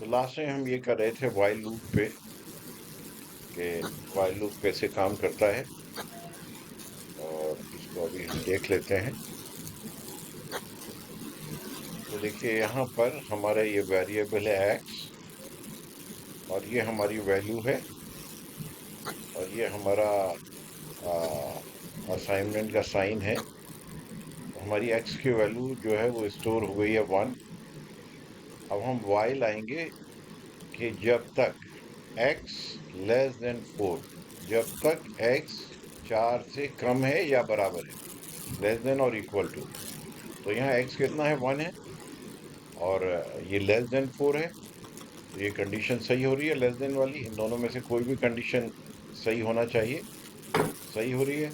तो लास्ट में हम ये कर रहे थे व्हाइल लूप पे कि व्हाइल लूप कैसे काम करता है, और इसको अभी हम देख लेते हैं। तो देखिए यहाँ पर हमारा ये वेरिएबल है एक्स, और ये हमारी वैल्यू है, और ये हमारा असाइनमेंट का साइन है। तो हमारी एक्स की वैल्यू जो है वो स्टोर हो गई है 1। अब हम वाई लाएंगे कि जब तक x लेस देन 4, जब तक x 4 से कम है या बराबर है, लेस देन और इक्वल टू। तो यहाँ x कितना है, 1 है, और ये लेस देन 4 है। तो ये कंडीशन सही हो रही है, लेस देन वाली। इन दोनों में से कोई भी कंडीशन सही होना चाहिए, सही हो रही है।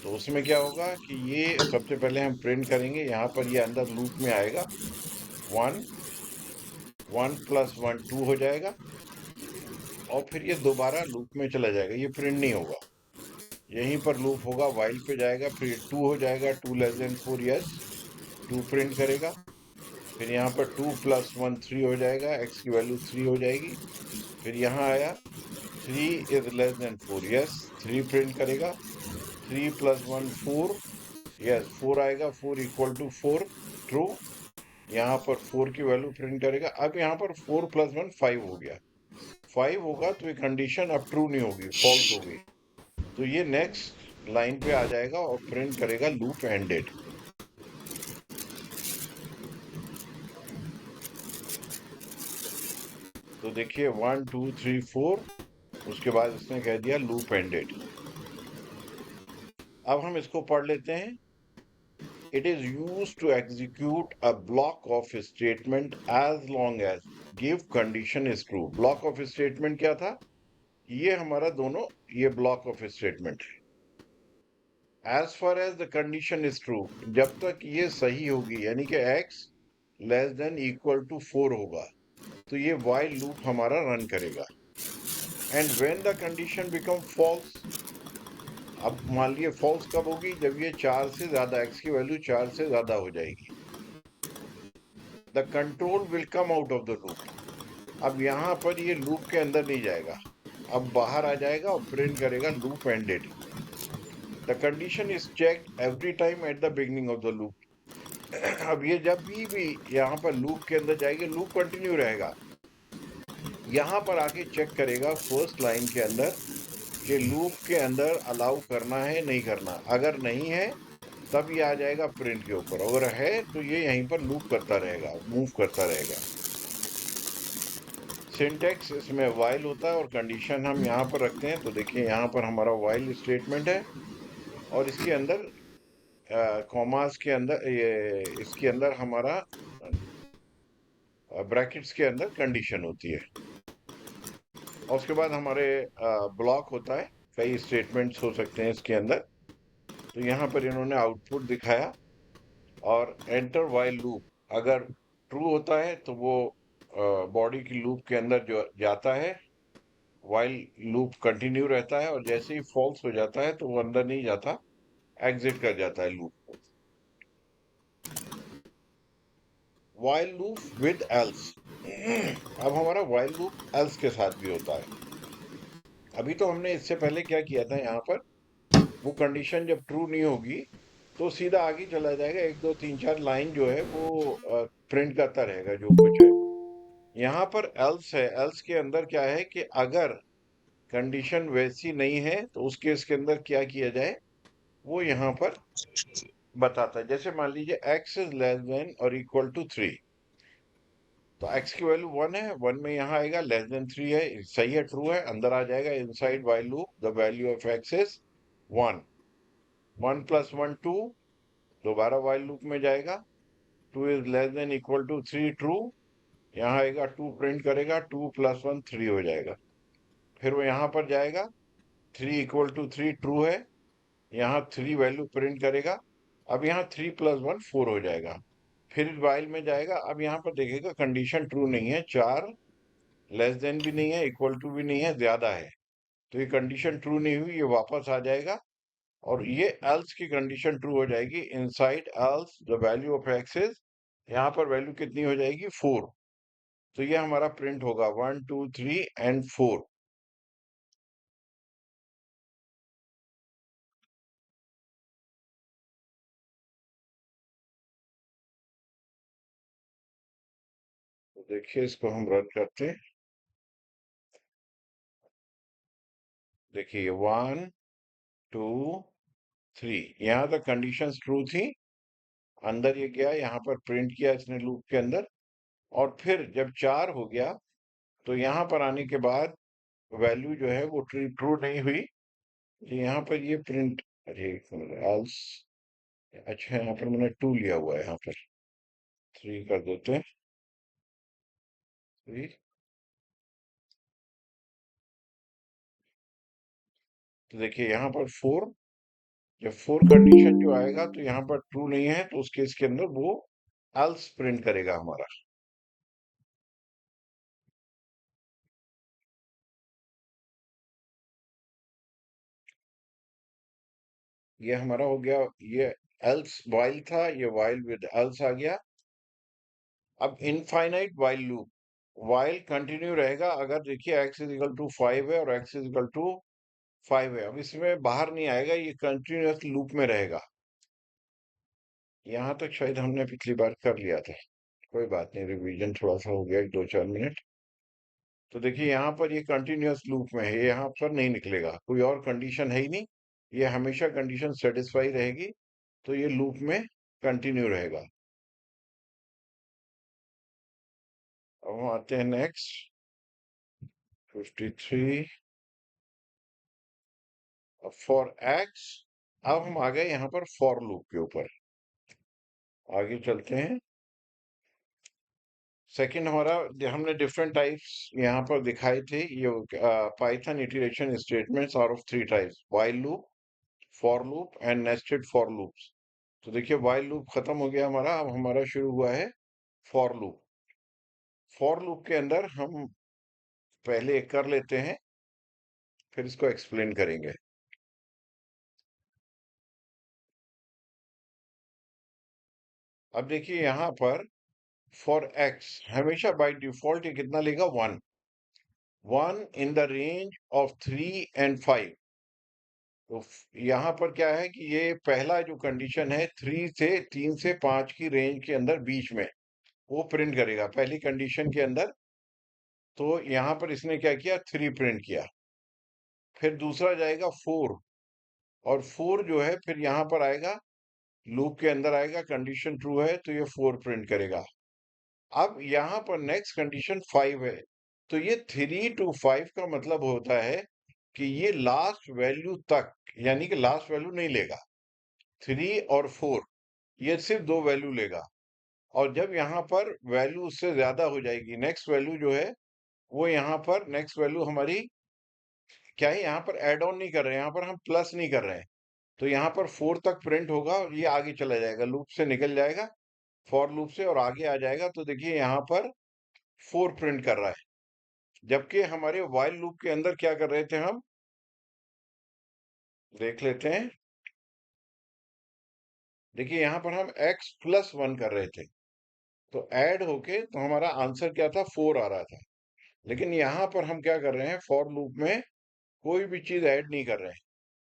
तो उसमें क्या होगा कि ये सबसे पहले हम प्रिंट करेंगे, यहाँ पर ये अंदर लूप में आएगा, 1 1 प्लस 1 2 हो जाएगा, और फिर ये दोबारा लूप में चला जाएगा, ये प्रिंट नहीं होगा। यहीं पर लूप होगा, वाइल पे जाएगा, फिर 2 हो जाएगा, 2 लेस देन 4, यस 2 प्रिंट करेगा। फिर यहाँ पर 2 प्लस 1 3 हो जाएगा, एक्स की वैल्यू 3 हो जाएगी। फिर यहाँ आया 3 is less then 4, yes 3 print करेगा। 3 प्लस 1 4, यस 4 आएगा, 4 इक्वल टू 4, ट्रू। यहाँ पर 4 की वैल्यू प्रिंट करेगा। अब यहाँ पर 4 प्लस 1 5 हो गया, 5 होगा तो ये कंडीशन अब ट्रू नहीं होगी, फॉल्स हो गई। तो ये नेक्स्ट लाइन पे आ जाएगा और प्रिंट करेगा लूप एंडेड। तो देखिए 1 2 3 4, उसके बाद इसने कह दिया लूप एंडेड। अब हम इसको पढ़ लेते हैं। It is use to execute a block of statement as long as give condition is true. Block of statement क्या था, ये हमारा दोनों, ये ब्लॉक ऑफ स्टेटमेंट है। As far as the condition is true, जब तक ये सही होगी, यानी कि x less than equal to 4 होगा, तो ये while लूप हमारा रन करेगा। And when the condition become false, अब मान लिए फॉल्स कब होगी, जब ये 4 से ज्यादा, x की वैल्यू 4 से ज्यादा हो जाएगी। The control will come out of the loop. अब यहां पर ये लूप के अंदर नहीं जाएगा, अब बाहर आ जाएगा और प्रिंट करेगा loop ended. The condition is checked every time at the beginning of the loop. अब ये जब भी यहाँ पर लूप के अंदर जाएगी, लूप कंटिन्यू रहेगा, यहां पर आके चेक करेगा फर्स्ट लाइन के अंदर कि लूप के अंदर अलाउ करना है नहीं करना। अगर नहीं है तब ये आ जाएगा प्रिंट के ऊपर, अगर है तो ये यहीं पर लूप करता रहेगा, मूव करता रहेगा। सिंटेक्स इसमें वाइल होता है और कंडीशन हम यहाँ पर रखते हैं। तो देखिए यहाँ पर हमारा वाइल स्टेटमेंट है, और इसके अंदर कॉमास के अंदर, ये इसके अंदर हमारा ब्रैकेट्स के अंदर कंडीशन होती है। और उसके बाद हमारे ब्लॉक होता है, कई स्टेटमेंट्स हो सकते हैं इसके अंदर। तो यहाँ पर इन्होंने आउटपुट दिखाया, और एंटर वाइल लूप अगर ट्रू होता है तो वो बॉडी की लूप के अंदर जो जाता है, वाइल लूप कंटिन्यू रहता है, और जैसे ही फॉल्स हो जाता है तो वो अंदर नहीं जाता, एग्जिट कर जाता है लूप को। While loop with else. अब हमारा वाइल लूप एल्स के साथ भी होता है। अभी तो हमने इससे पहले क्या किया था, यहाँ पर वो कंडीशन जब ट्रू नहीं होगी तो सीधा आगे चला जाएगा, 1 2 3 4 लाइन जो है वो प्रिंट करता रहेगा जो कुछ है। यहाँ पर एल्स है, एल्स के अंदर क्या है कि अगर कंडीशन वैसी नहीं है तो उस केस के अंदर क्या किया जाए, वो यहाँ पर बताता है। जैसे मान लीजिए x इज लेस देन और इक्वल टू 3, तो x की वैल्यू 1 है, 1 में यहाँ आएगा, लेस देन 3 है, सही है, ट्रू है, अंदर आ जाएगा inside while loop, the value of x is 1। 1 plus 1 2, दोबारा व्हाइल लूप में जाएगा, 2 is less than equal to 3, true, यहाँ आएगा 2 प्रिंट करेगा, 2 प्लस 1 3 हो जाएगा। फिर वो यहाँ पर जाएगा, 3 इक्वल टू 3 ट्रू है, यहाँ 3 वैल्यू प्रिंट करेगा। अब यहाँ 3 प्लस 1 4 हो जाएगा। फिर व्हाइल में जाएगा, अब यहाँ पर देखेगा कंडीशन ट्रू नहीं है, 4 लेस देन भी नहीं है, इक्वल टू भी नहीं है, ज्यादा है, तो ये कंडीशन ट्रू नहीं हुई, ये वापस आ जाएगा, और ये एल्स की कंडीशन ट्रू हो जाएगी। Inside else the value of x is, यहाँ पर वैल्यू कितनी हो जाएगी, 4। तो ये हमारा प्रिंट होगा 1 2 3 एंड 4। तो देखिए इसको हम रन करते हैं। देखिए 1 2 3, यहाँ तक कंडीशंस ट्रू थी। अंदर ये गया, यहाँ पर प्रिंट किया इसने लूप के अंदर, और फिर जब 4 हो गया तो यहाँ पर आने के बाद वैल्यू जो है वो ट्रू नहीं हुई। तो यहाँ पर ये प्रिंट, अरे एक मिनट, एल्स, अच्छा यहाँ पर मैंने 2 लिया हुआ है, यहाँ पर 3 कर देते हैं। 3, तो देखिए यहाँ पर 4, जब 4 कंडीशन जो आएगा तो यहाँ पर ट्रू नहीं है, तो उस केस के अंदर वो एल्स प्रिंट करेगा हमारा। ये हमारा हो गया, ये एल्स वाइल था, ये वाइल विद एल्स आ गया। अब infinite while loop, while continue रहेगा अगर देखिए x इज इक्वल टू 5 है और x इज इक्वल टू 5 है। अब इसमें बाहर नहीं आएगा, ये कंटिन्यूअस लूप में रहेगा। यहाँ तक शायद हमने पिछली बार कर लिया था, कोई बात नहीं, रिवीजन थोड़ा सा हो गया, 2 4 मिनट। तो देखिए यहाँ पर ये कंटिन्यूअस लूप में है, ये यहाँ पर नहीं निकलेगा, कोई और कंडीशन है ही नहीं, ये हमेशा कंडीशन सेटिस्फाई रहेगी, तो ये लूप में कंटिन्यू रहेगा। अब हम आते हैं नेक्स्ट 53 फॉर एक्स। अब हम आ गए यहाँ पर फॉर लूप के ऊपर, आगे चलते हैं। सेकंड हमारा, हमने डिफरेंट टाइप्स यहाँ पर दिखाए थे, ये Python iteration statements are of 3 types: while loop, for loop and nested for loops. तो देखिए व्हाइल लूप खत्म हो गया हमारा, अब हमारा शुरू हुआ है फॉर लूप। फॉर लूप के अंदर हम पहले एक कर लेते हैं, फिर इसको एक्सप्लेन करेंगे। अब देखिए यहाँ पर फॉर एक्स हमेशा बाय डिफॉल्ट ये कितना लेगा, 1, 1 इन द रेंज ऑफ 3 एंड 5। तो यहाँ पर क्या है कि ये पहला जो कंडीशन है, 3 से 5 की रेंज के अंदर बीच में वो प्रिंट करेगा पहली कंडीशन के अंदर। तो यहाँ पर इसने क्या किया, 3 प्रिंट किया। फिर दूसरा जाएगा 4, और 4 जो है फिर यहाँ पर आएगा, लूप के अंदर आएगा, कंडीशन ट्रू है तो ये 4 प्रिंट करेगा। अब यहाँ पर नेक्स्ट कंडीशन 5 है, तो ये 3 to 5 का मतलब होता है कि ये लास्ट वैल्यू तक, यानी कि लास्ट वैल्यू नहीं लेगा। 3 और 4 ये सिर्फ दो वैल्यू लेगा, और जब यहाँ पर वैल्यू उससे ज्यादा हो जाएगी, नेक्स्ट वैल्यू जो है वो यहाँ पर नेक्स्ट वैल्यू हमारी क्या है, यहाँ पर एड ऑन नहीं कर रहे हैं, यहाँ पर हम प्लस नहीं कर रहे हैं। तो यहाँ पर 4 तक प्रिंट होगा और ये आगे चला जाएगा, लूप से निकल जाएगा, फॉर लूप से, और आगे आ जाएगा। तो देखिए यहाँ पर 4 प्रिंट कर रहा है, जबकि हमारे व्हाइल लूप के अंदर क्या कर रहे थे हम, देख लेते हैं। देखिए यहाँ पर हम x प्लस 1 कर रहे थे, तो ऐड होके तो हमारा आंसर क्या था, 4 आ रहा था। लेकिन यहाँ पर हम क्या कर रहे हैं, फॉर लूप में कोई भी चीज ऐड नहीं कर रहे हैं।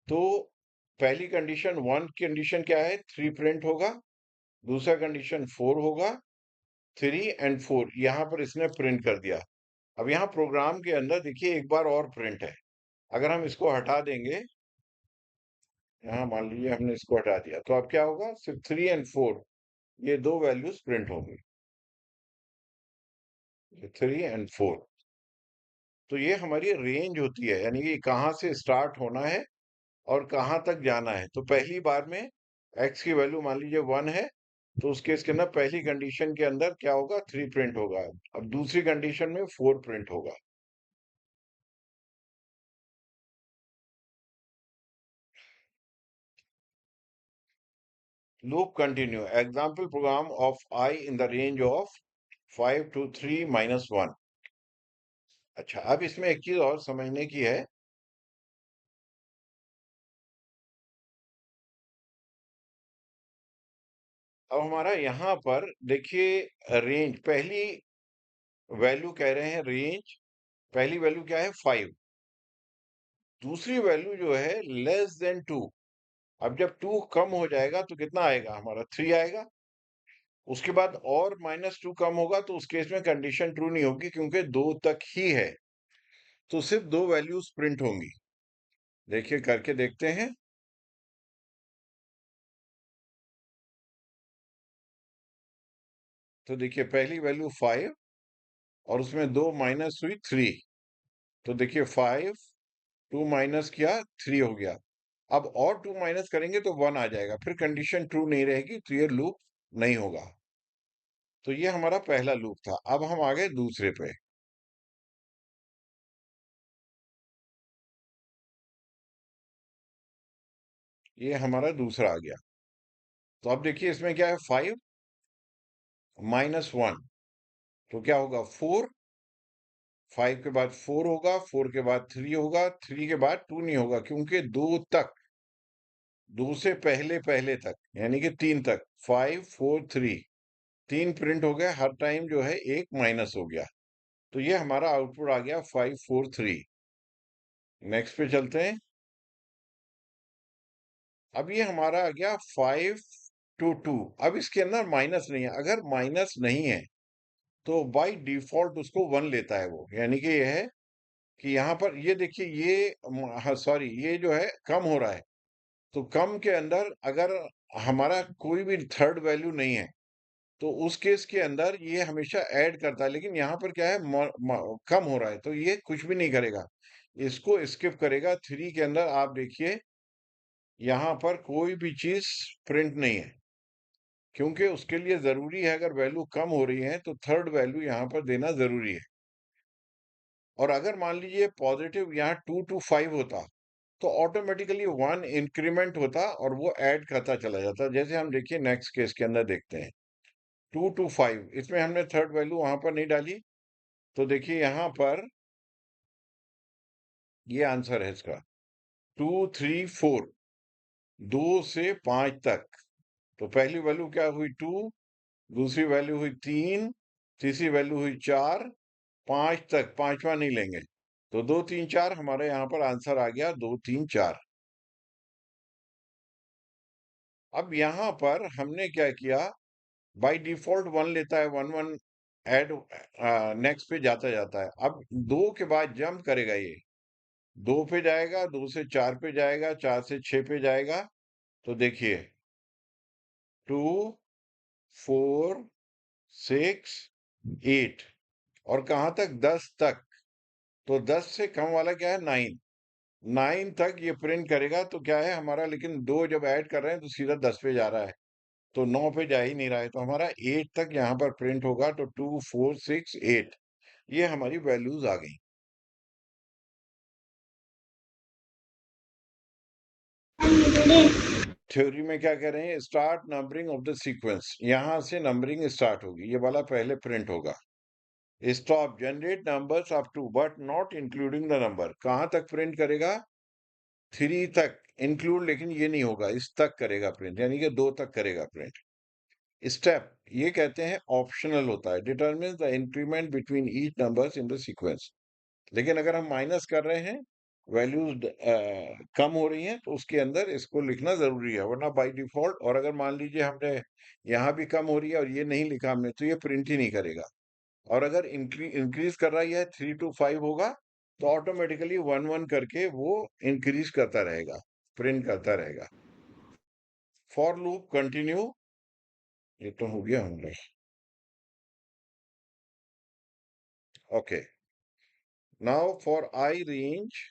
तो पहली कंडीशन 1 कंडीशन क्या है, 3 प्रिंट होगा। दूसरा कंडीशन 4 होगा, 3 एंड 4 यहाँ पर इसने प्रिंट कर दिया। अब यहाँ प्रोग्राम के अंदर देखिए एक बार और प्रिंट है, अगर हम इसको हटा देंगे, यहाँ मान लीजिए हमने इसको हटा दिया, तो अब क्या होगा, सिर्फ 3 एंड 4 ये दो वैल्यूज प्रिंट होंगी, 3 एंड 4। तो ये हमारी रेंज होती है, यानी कि कहाँ से स्टार्ट होना है और कहाँ तक जाना है। तो पहली बार में x की वैल्यू मान लीजिए 1 है, तो उस केस के अंदर पहली कंडीशन के अंदर क्या होगा, 3 प्रिंट होगा। अब दूसरी कंडीशन में 4 प्रिंट होगा। Loop continue, example program of I in the range of 5 to 3 minus 1। अच्छा, अब इसमें एक चीज और समझने की है। अब हमारा यहाँ पर देखिए रेंज, पहली वैल्यू कह रहे हैं रेंज। पहली वैल्यू क्या है 5, दूसरी वैल्यू जो है लेस देन 2। अब जब 2 कम हो जाएगा तो कितना आएगा हमारा 3 आएगा। उसके बाद और -2 कम होगा तो उस केस में कंडीशन ट्रू नहीं होगी क्योंकि 2 तक ही है, तो सिर्फ 2 वैल्यूज प्रिंट होंगी। देखिए करके देखते हैं। तो देखिए पहली वैल्यू 5 और उसमें 2 माइनस हुई 3। तो देखिए 5 2 माइनस किया 3 हो गया। अब और 2 माइनस करेंगे तो 1 आ जाएगा, फिर कंडीशन ट्रू नहीं रहेगी तो ये लूप नहीं होगा। तो ये हमारा पहला लूप था। अब हम आ गए दूसरे पे। ये हमारा दूसरा आ गया। तो अब देखिए इसमें क्या है 5 -1, तो क्या होगा 4। 5 के बाद 4 होगा, 4 के बाद 3 होगा, 3 के बाद 2 नहीं होगा क्योंकि 2 तक, 2 से पहले पहले तक यानी कि 3 तक 5 4 3, 3 प्रिंट हो गया, हर टाइम जो है एक माइनस हो गया। तो ये हमारा आउटपुट आ गया 5 4 3। नेक्स्ट पे चलते हैं। अब ये हमारा आ गया 5 टू 2। अब इसके अंदर माइनस नहीं है। अगर माइनस नहीं है तो बाय डिफॉल्ट उसको 1 लेता है वो, यानी कि ये है कि यहाँ पर ये देखिए ये हाँ सॉरी, ये जो है कम हो रहा है। तो कम के अंदर अगर हमारा कोई भी थर्ड वैल्यू नहीं है तो उस केस के अंदर ये हमेशा ऐड करता है, लेकिन यहाँ पर क्या है कम हो रहा है तो ये कुछ भी नहीं करेगा, इसको स्किप करेगा। 3 के अंदर आप देखिए यहाँ पर कोई भी चीज प्रिंट नहीं है क्योंकि उसके लिए जरूरी है अगर वैल्यू कम हो रही है तो थर्ड वैल्यू यहाँ पर देना जरूरी है। और अगर मान लीजिए पॉजिटिव यहाँ 2 टू 5 होता तो ऑटोमेटिकली 1 इंक्रीमेंट होता और वो ऐड करता चला जाता। जैसे हम देखिए नेक्स्ट केस के अंदर देखते हैं 2 टू 5, इसमें हमने थर्ड वैल्यू वहां पर नहीं डाली। तो देखिए यहाँ पर ये आंसर है इसका 2 3 4, 2 से 5 तक। तो पहली वैल्यू क्या हुई 2, दूसरी वैल्यू हुई 3, तीसरी वैल्यू हुई 4, 5 तक, पांचवा नहीं लेंगे। तो 2 3 4 हमारे यहाँ पर आंसर आ गया 2 3 4। अब यहाँ पर हमने क्या किया, बाय डिफॉल्ट 1 लेता है, 1 1 ऐड नेक्स्ट पे जाता जाता है। अब 2 के बाद जंप करेगा ये, 2 पे जाएगा, 2 से 4 पे जाएगा, 4 से 6 पे जाएगा। तो देखिए 2 4 6 8 और कहाँ तक 10 तक। तो 10 से कम वाला क्या है 9, 9 तक ये प्रिंट करेगा। तो क्या है हमारा, लेकिन 2 जब ऐड कर रहे हैं तो सीधा 10 पे जा रहा है, तो 9 पे जा ही नहीं रहा है, तो हमारा 8 तक यहाँ पर प्रिंट होगा। तो 2 4 6 8 ये हमारी वैल्यूज आ गई। थ्योरी में क्या कह रहे हैं, start numbering of the sequence, यहां से नंबरिंग स्टार्ट होगी, ये वाला पहले प्रिंट होगा। Stop generate numbers up to but not including the number, कहां तक प्रिंट करेगा 3 तक इंक्लूड, लेकिन ये नहीं होगा, इस तक करेगा प्रिंट, यानी कि 2 तक करेगा प्रिंट। स्टेप ये कहते हैं ऑप्शनल होता है, determine the increment between each numbers in the sequence. लेकिन अगर हम माइनस कर रहे हैं, वैल्यूज कम हो रही हैं, तो उसके अंदर इसको लिखना जरूरी है, वरना बाय डिफॉल्ट। और अगर मान लीजिए हमने यहाँ भी कम हो रही है और ये नहीं लिखा हमने तो ये प्रिंट ही नहीं करेगा। और अगर इंक्रीज कर रहा है 3 टू 5 होगा तो ऑटोमेटिकली 1 1 करके वो इंक्रीज करता रहेगा, प्रिंट करता रहेगा। फॉर लूप कंटिन्यू, ये तो हो गया हमने। Okay, now for I range.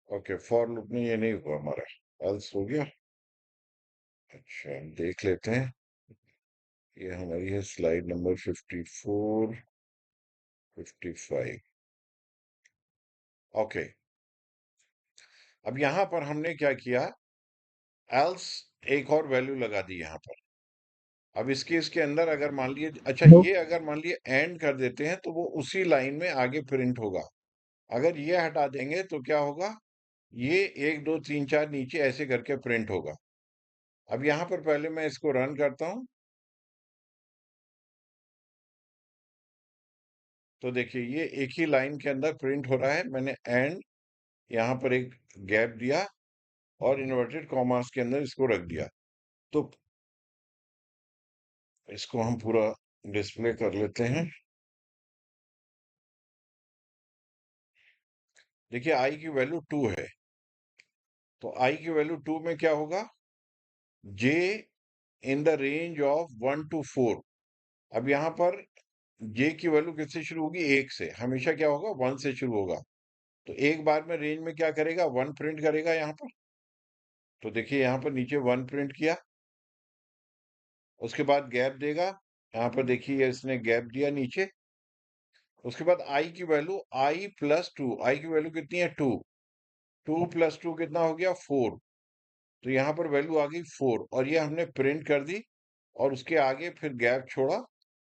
Okay, for loop में ये नहीं हुआ हमारा, एल्स हो गया। अच्छा हम देख लेते हैं। ये हमारी है स्लाइड नंबर 54 55। ओके, अब यहां पर हमने क्या किया, एल्स एक और वैल्यू लगा दी यहां पर। अब इस केस के अंदर अगर मान लिए, अच्छा ये अगर मान लिए एंड कर देते हैं तो वो उसी लाइन में आगे प्रिंट होगा। अगर ये हटा देंगे तो क्या होगा, ये 1 2 3 4 नीचे ऐसे करके प्रिंट होगा। अब यहाँ पर पहले मैं इसको रन करता हूँ। तो देखिए ये एक ही लाइन के अंदर प्रिंट हो रहा है। मैंने एंड यहाँ पर एक गैप दिया और इन्वर्टेड कॉमास के अंदर इसको रख दिया। तो इसको हम पूरा डिस्प्ले कर लेते हैं। देखिए आई की वैल्यू 2 है, तो आई की वैल्यू 2 में क्या होगा, J in the range of 1 to 4। अब यहाँ पर जे की वैल्यू किससे शुरू होगी, एक से। हमेशा क्या होगा, 1 से शुरू होगा। तो एक बार में रेंज में क्या करेगा, 1 प्रिंट करेगा यहाँ पर। तो देखिए यहाँ पर नीचे 1 प्रिंट किया, उसके बाद गैप देगा। यहाँ पर देखिए इसने गैप दिया नीचे। उसके बाद आई की वैल्यू i+2, आई की वैल्यू कितनी है, 2। 2+2 कितना हो गया, 4। तो यहाँ पर वैल्यू आ गई 4 और ये हमने प्रिंट कर दी। और उसके आगे फिर गैप छोड़ा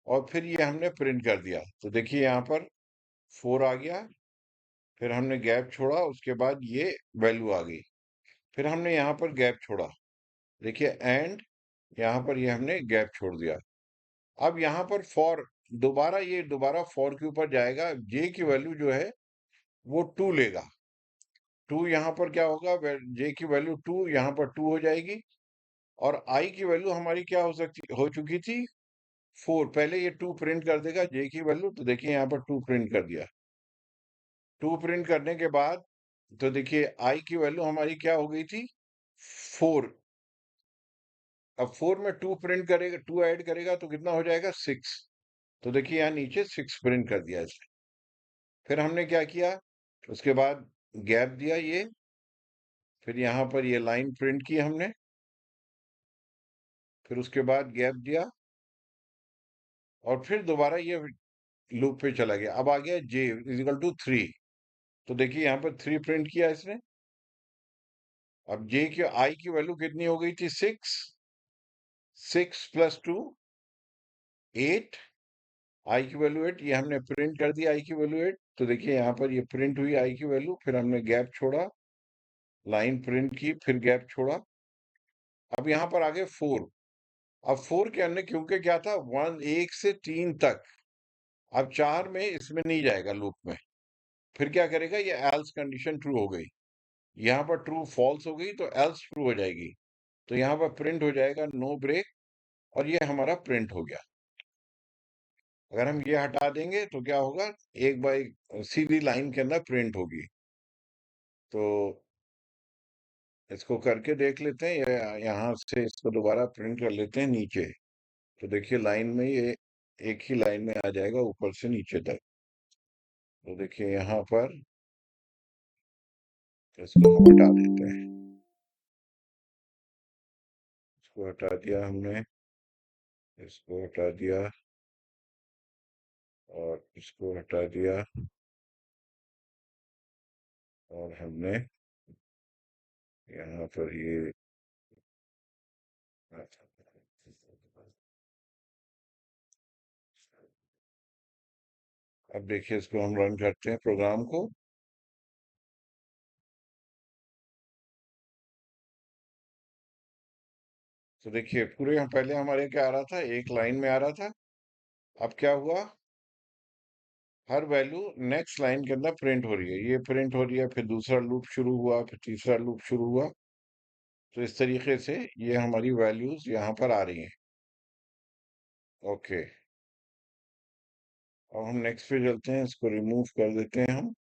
और फिर ये हमने प्रिंट कर दिया। तो देखिए यहाँ पर 4 आ गया, फिर हमने गैप छोड़ा, उसके बाद ये वैल्यू आ गई। फिर हमने यहाँ पर गैप छोड़ा, देखिए एंड यहाँ पर ये हमने गैप छोड़ दिया। अब यहाँ पर फॉर, दोबारा ये दोबारा फॉर के ऊपर जाएगा। जे की वैल्यू जो है वो 2 लेगा। 2 यहाँ पर क्या होगा, जे की वैल्यू 2 यहाँ पर 2 हो जाएगी। और आई की वैल्यू हमारी क्या हो चुकी थी, 4। पहले ये 2 प्रिंट कर देगा जे की वैल्यू। तो देखिए यहाँ पर 2 प्रिंट कर दिया। 2 प्रिंट करने के बाद तो देखिए आई की वैल्यू हमारी क्या हो गई थी, 4। अब 4 में 2 प्रिंट करेगा, 2 ऐड करेगा तो कितना हो जाएगा, 6। तो देखिए यहाँ नीचे 6 प्रिंट कर दिया इसने। फिर हमने क्या किया, उसके बाद गैप दिया ये, फिर यहाँ पर ये लाइन प्रिंट की हमने, फिर उसके बाद गैप दिया और फिर दोबारा ये लूप पे चला गया। अब आ गया जे इजिकल टू 3। तो देखिए यहाँ पर 3 प्रिंट किया इसने। अब जे की आई की वैल्यू कितनी हो गई थी, 6। 6+2 8। आई की वैल्यू 8, ये हमने प्रिंट कर दिया आई की वैल्यू 8। तो देखिए यहाँ पर ये प्रिंट हुई आई की वैल्यू, फिर हमने गैप छोड़ा, लाइन प्रिंट की, फिर गैप छोड़ा। अब यहाँ पर आ गए 4। अब 4 के अंदर क्योंकि क्या था, 1 से 3 तक। अब 4 में इसमें नहीं जाएगा लूप में। फिर क्या करेगा, ये एल्स कंडीशन ट्रू हो गई। यहाँ पर ट्रू फॉल्स हो गई तो एल्स ट्रू हो जाएगी। तो यहाँ पर प्रिंट हो जाएगा नो ब्रेक और ये हमारा प्रिंट हो गया। अगर हम ये हटा देंगे तो क्या होगा, एक बाय सीधी लाइन के अंदर प्रिंट होगी। तो इसको करके देख लेते हैं, यहाँ से इसको दोबारा प्रिंट कर लेते हैं नीचे। तो देखिए लाइन में ये एक ही लाइन में आ जाएगा ऊपर से नीचे तक। तो देखिए यहाँ पर इसको हम हटा देते हैं। इसको हटा दिया हमने, इसको हटा दिया और इसको हटा दिया और हमने यहाँ पर ये, अब देखिए इसको हम रन करते हैं प्रोग्राम को। तो देखिए पूरे हम पहले हमारे क्या आ रहा था, एक लाइन में आ रहा था। अब क्या हुआ, हर वैल्यू नेक्स्ट लाइन के अंदर प्रिंट हो रही है। ये प्रिंट हो रही है, फिर दूसरा लूप शुरू हुआ, फिर तीसरा लूप शुरू हुआ। तो इस तरीके से ये हमारी वैल्यूज यहाँ पर आ रही हैं। ओके, अब हम नेक्स्ट पे चलते हैं, इसको रिमूव कर देते हैं हम।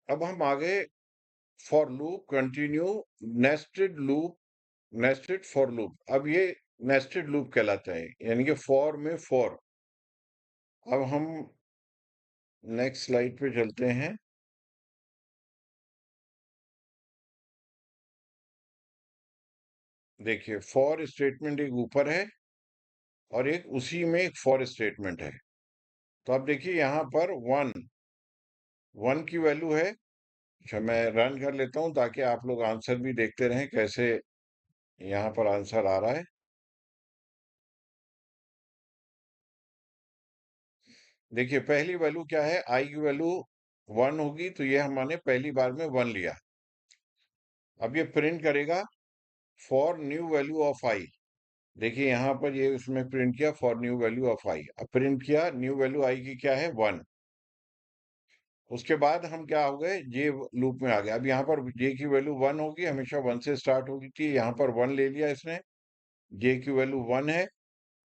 अब हम आगे for loop continue, nested loop, nested for loop. अब ये नेस्टेड लूप कहलाता है, यानी कि फॉर में फॉर। अब हम नेक्स्ट स्लाइड पे चलते हैं। देखिए फॉर स्टेटमेंट एक ऊपर है और एक उसी में एक फॉर स्टेटमेंट है। तो अब देखिए यहाँ पर 1 की वैल्यू है। अच्छा मैं रन कर लेता हूँ ताकि आप लोग आंसर भी देखते रहें कैसे यहाँ पर आंसर आ रहा है। देखिए पहली वैल्यू क्या है, आई की वैल्यू 1 होगी, तो ये हमने पहली बार में 1 लिया। अब ये प्रिंट करेगा फॉर न्यू वैल्यू ऑफ आई। देखिए यहाँ पर ये उसमें प्रिंट किया फॉर न्यू वैल्यू ऑफ आई। अब प्रिंट किया न्यू वैल्यू आई की क्या है 1। उसके बाद हम क्या हो गए जे लूप में आ गए। अब यहाँ पर जे की वैल्यू 1 होगी, हमेशा 1 से स्टार्ट होगी थी, यहाँ पर 1 ले लिया इसने। जे की वैल्यू 1 है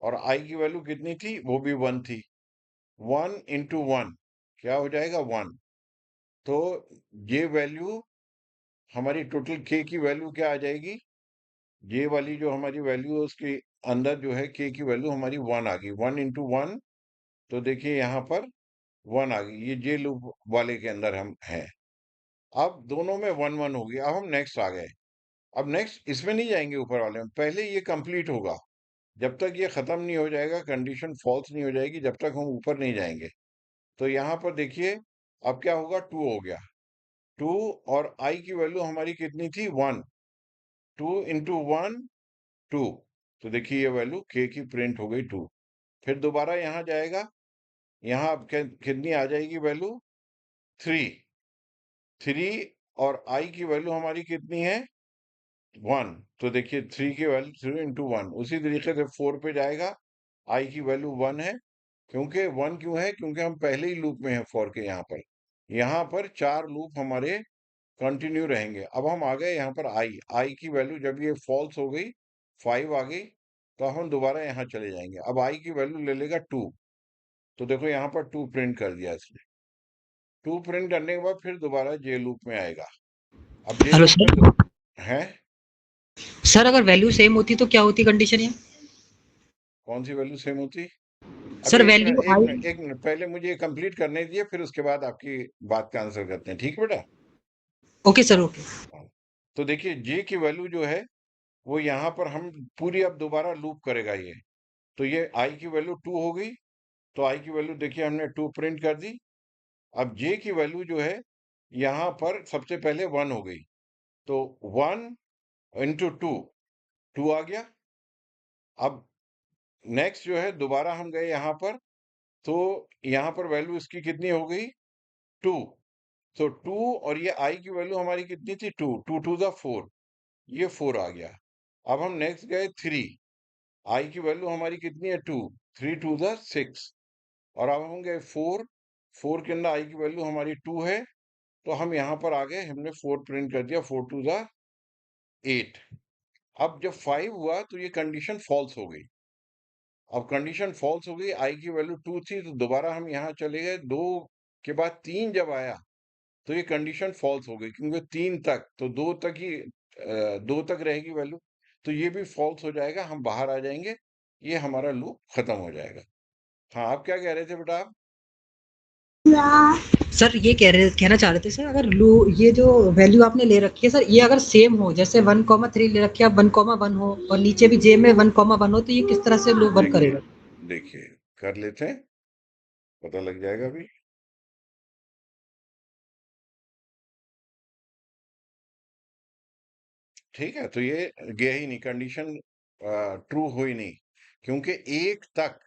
और आई की वैल्यू कितनी थी, वो भी 1 थी। 1 इंटू 1 क्या हो जाएगा 1। तो ये वैल्यू हमारी टोटल के की वैल्यू क्या आ जाएगी, ये वाली जो हमारी वैल्यू है उसके अंदर जो है के की वैल्यू हमारी 1 आ गई। 1 इंटू 1, तो देखिए यहाँ पर 1 आ गई, ये जे लूप वाले के अंदर हम हैं। अब दोनों में 1 1 होगी। अब हम नेक्स्ट आ गए। अब नेक्स्ट इसमें नहीं जाएंगे ऊपर वाले में, पहले ये कंप्लीट होगा। जब तक ये खत्म नहीं हो जाएगा, कंडीशन फॉल्स नहीं हो जाएगी, जब तक हम ऊपर नहीं जाएंगे। तो यहाँ पर देखिए अब क्या होगा, 2 हो गया। 2 और आई की वैल्यू हमारी कितनी थी 1। 2 इंटू 1 2। तो देखिए ये वैल्यू के की प्रिंट हो गई 2। फिर दोबारा यहाँ जाएगा, यहाँ अब कितनी आ जाएगी वैल्यू 3। 3 और आई की वैल्यू हमारी कितनी है 1। तो देखिए 3 की वैल्यू 3 इंटू 1। उसी तरीके से 4 पे जाएगा, आई की वैल्यू 1 है। क्योंकि 1 क्यों है, क्योंकि हम पहले ही लूप में हैं फॉर के। यहाँ पर 4 लूप हमारे कंटिन्यू रहेंगे। अब हम आ गए यहाँ पर आई। आई की वैल्यू जब ये फॉल्स हो गई 5 आ गई, तो हम दोबारा यहाँ चले जाएंगे। अब आई की वैल्यू ले लेगा 2। तो देखो यहाँ पर 2 प्रिंट कर दिया इसने। 2 प्रिंट करने के बाद फिर दोबारा जे लूप में आएगा। अब जे हेलो लूप में सर। है। सर अगर वैल्यू सेम होती तो क्या होती कंडीशन यहाँ? कौन सी वैल्यू सेम होती। अभी सर एक मिनट वैल्यू एक आई। मिनट एक मिनट, पहले मुझे ये कंप्लीट करने दीजिए, फिर उसके बाद आपकी बात का आंसर करते हैं, ठीक है बेटा। Okay sir, okay. हाँ। तो देखिए जे की वैल्यू जो है वो यहाँ पर हम पूरी अब दोबारा लूप करेगा ये। तो ये आई की वैल्यू 2 हो गई। तो आई की वैल्यू देखिए हमने 2 प्रिंट कर दी। अब जे की वैल्यू जो है यहाँ पर सबसे पहले 1 हो गई। तो 1 इंटू 2, 2 आ गया। अब नेक्स्ट जो है दोबारा हम गए यहाँ पर, तो यहाँ पर वैल्यू इसकी कितनी हो गई 2। तो 2 और ये आई की वैल्यू हमारी कितनी थी 2। 2 टू द 4, ये 4 आ गया। अब हम नेक्स्ट गए 3। आई की वैल्यू हमारी कितनी है 2। 3 टू द 6। और अब हम गए 4। 4 के अंदर आई की वैल्यू हमारी 2 है। तो हम यहाँ पर आ गए, हमने 4 प्रिंट कर दिया। 4 टू द 8। अब जब 5 हुआ तो ये कंडीशन फॉल्स हो गई। अब कंडीशन फॉल्स हो गई, आई की वैल्यू 2 थी, तो दोबारा हम यहाँ चले गए। 2 के बाद 3 जब आया तो ये कंडीशन फॉल्स हो गई, क्योंकि 3 तक तो 2 तक ही 2 तक रहेगी वैल्यू। तो ये भी फॉल्स हो जाएगा, हम बाहर आ जाएंगे, ये हमारा लूप खत्म हो जाएगा। हाँ, आप क्या कह रहे थे बेटा आप। सर ये कहना चाह रहे थे सर, अगर लो ये जो वैल्यू आपने ले रखी है सर, ये अगर सेम हो, जैसे 1,3 ले रखी है, 1,1 हो और नीचे भी जे में 1,1 हो, तो ये किस तरह से लूप वर्क देखिए करेगा? देखिए कर लेते हैं, पता लग जाएगा अभी। ठीक है, तो ये गया ही नहीं, कंडीशन ट्रू हुई नहीं, क्योंकि 1 तक,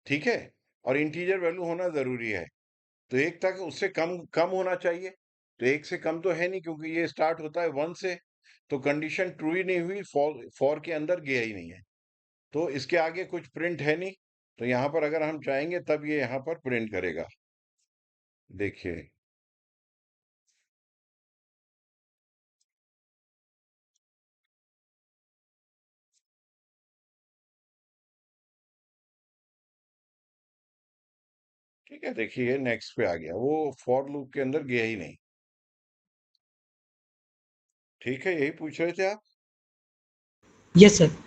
ठीक है, और इंटीजर वैल्यू होना जरूरी है। तो 1 तक, उससे कम कम होना चाहिए। तो 1 से कम तो है नहीं, क्योंकि ये स्टार्ट होता है 1 से। तो कंडीशन ट्रू ही नहीं हुई, फॉर के अंदर गया ही नहीं है। तो इसके आगे कुछ प्रिंट है नहीं। तो यहाँ पर अगर हम चाहेंगे तब ये यहाँ पर प्रिंट करेगा। देखिए, ठीक है, देखिए नेक्स्ट पे आ गया, वो फॉर लूप के अंदर गया ही नहीं। ठीक है, यही पूछ रहे थे आप। Yes sir.